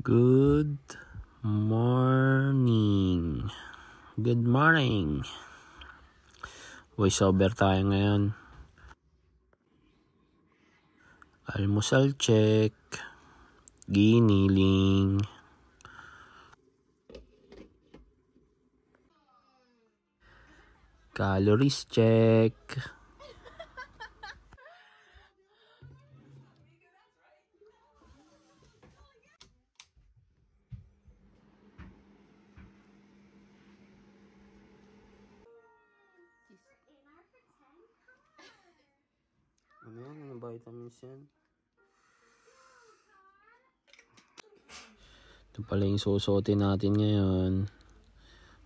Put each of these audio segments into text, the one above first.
Good morning. Good morning. Voice over tayo ngayon. Almusal check. Giniling. Calories check. Ano yan? Ano vitamins yan? Ito pala yung susuotin natin ngayon.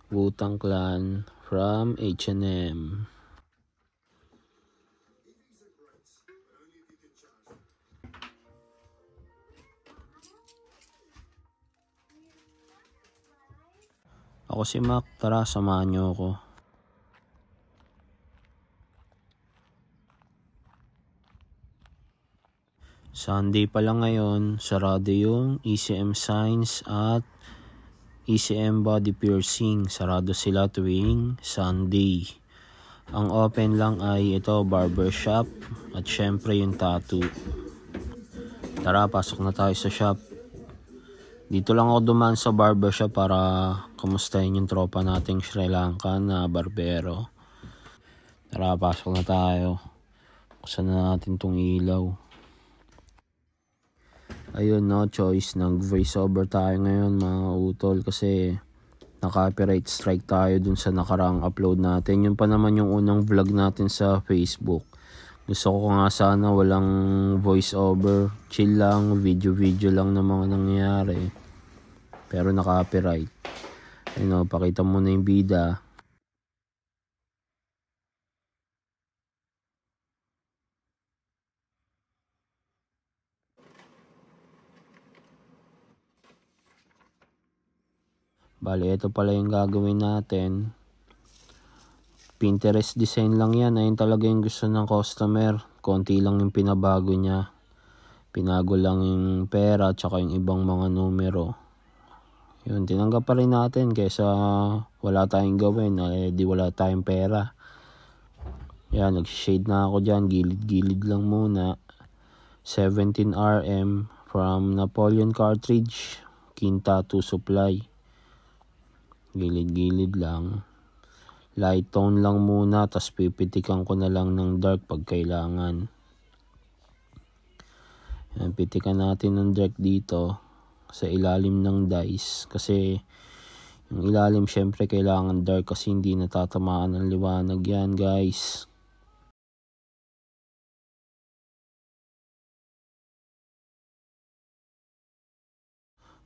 Wu-Tang Clan from H&M. Ako si Mac, tara samahan niyo ako. Sunday pa lang ngayon, sarado yung ECM Science at ECM Body Piercing. Sarado sila tuwing Sunday. Ang open lang ay ito, barbershop at syempre yung tattoo. Tara, pasok na tayo sa shop. Dito lang ako dumaan sa barbershop para kamustahin yung tropa nating Sri Lankan na barbero. Tara, pasok na tayo. Buksan na natin tong ilaw. Ayun, no choice, nag-voice over tayo ngayon mga utol kasi na-copyright strike tayo dun sa nakaraang upload natin. Yun pa naman yung unang vlog natin sa Facebook. Gusto ko nga sana walang voice over, chill lang, video lang na mga nangyayari. Pero na-copyright. Ayun, pakita mo na yung bida. Bali, ito pala yung gagawin natin. Pinterest design lang yan. Ayun talaga yung gusto ng customer. Konti lang yung pinabago niya. Pinago lang yung pera tsaka yung ibang mga numero. Yun, tinanggap pa rin natin kaysa wala tayong gawin. Di wala tayong pera. Yan, nag-shade na ako dyan. Gilid-gilid lang muna. 17RM from Napoleon Cartridge. Kinta to Supply. Gilid-gilid lang. Light tone lang muna, tas pipitikan ko na lang ng dark pag kailangan. Yan, pitikan natin ng dark dito sa ilalim ng dice. Kasi yung ilalim syempre kailangan dark kasi hindi natatamaan ng liwanag yan, guys.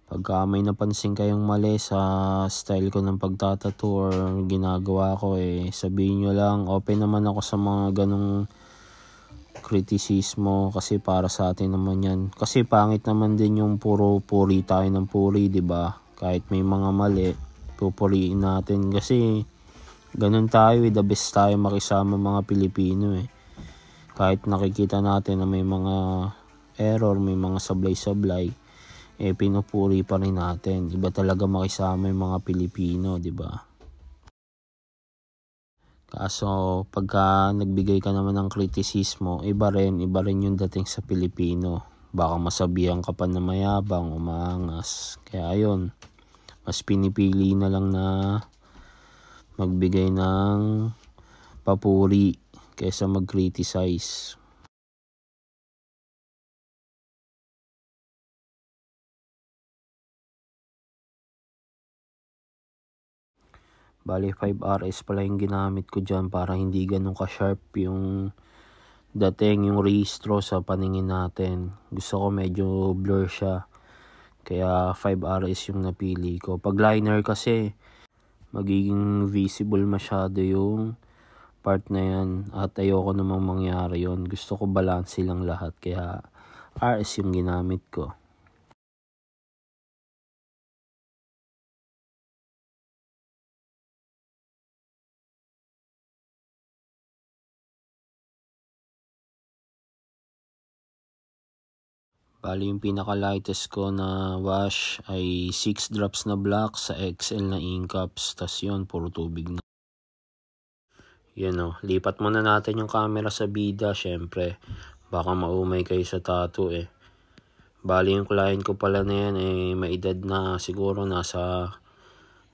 Pagka may napansin kayong mali sa style ko ng pagtatattoo or ginagawa ko, sabihin nyo lang. Open naman ako sa mga ganong kritisismo kasi para sa atin naman yan. Kasi pangit naman din yung puro puri tayo ng puri, diba? Kahit may mga mali, pupuriin natin. Kasi ganun tayo, the best tayo makisama mga Pilipino . Kahit nakikita natin na may mga error, may mga sablay-sablay, pinupuri pa rin natin. Iba talaga makisama yung mga Pilipino, diba? Kaso pagka nagbigay ka naman ng kritisismo, iba rin yung dating sa Pilipino. Baka masabihan ka pa na mayabang o maangas. Kaya ayun, mas pinipili na lang na magbigay ng papuri kaysa mag-criticize. Bali 5RS pala yung ginamit ko dyan para hindi ganun ka-sharp yung dating, yung rehistro sa paningin natin. Gusto ko medyo blur siya. Kaya 5RS yung napili ko. Pag liner kasi, magiging visible masyado yung part na yan. At ayoko namang mangyari yon. Gusto ko balance silang lahat. Kaya RS yung ginamit ko. Bali yung pinaka-lightest ko na wash ay 6 drops na black sa XL na ink cups. Tas yun, puro tubig na. Yan o, lipat muna natin yung camera sa bida, syempre. Baka maumay kayo sa tattoo eh. Bali yung client ko pala na yan may edad na siguro nasa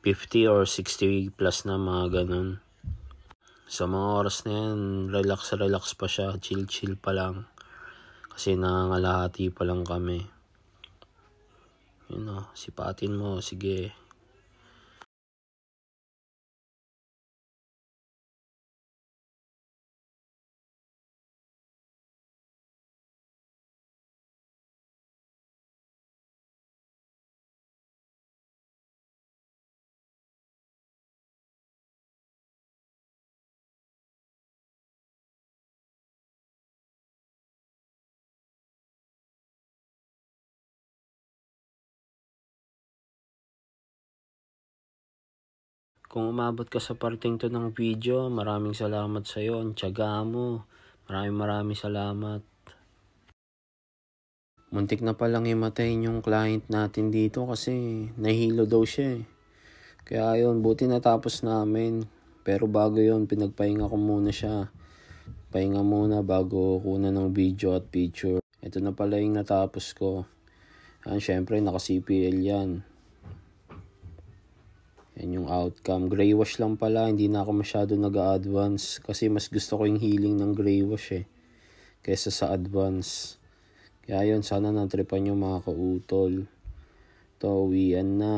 50 or 60 plus na, mga ganun. Sa mga oras na yan, relax pa siya, chill pa lang. Kasi nangangalahati pa lang kami. Yun o, sipatin mo, sige. Kung umabot ka sa parting to ng video, maraming salamat sa iyo. Ang tiyaga mo. Maraming salamat. Muntik na palang himatayin yung client natin dito kasi nahilo daw siya eh. Kaya yun, buti natapos namin. Pero bago yun, pinagpahinga ko muna siya. Pahinga muna bago kunan ng video at picture. Ito na pala yung natapos ko. Syempre, naka-CPL yan. Yan yung outcome. Gray wash lang pala. Hindi na ako masyado nag-advance. Kasi mas gusto ko yung healing ng gray wash eh. Kesa sa advance. Kaya yun, sana natripan yung mga kautol. Ito, uwian na.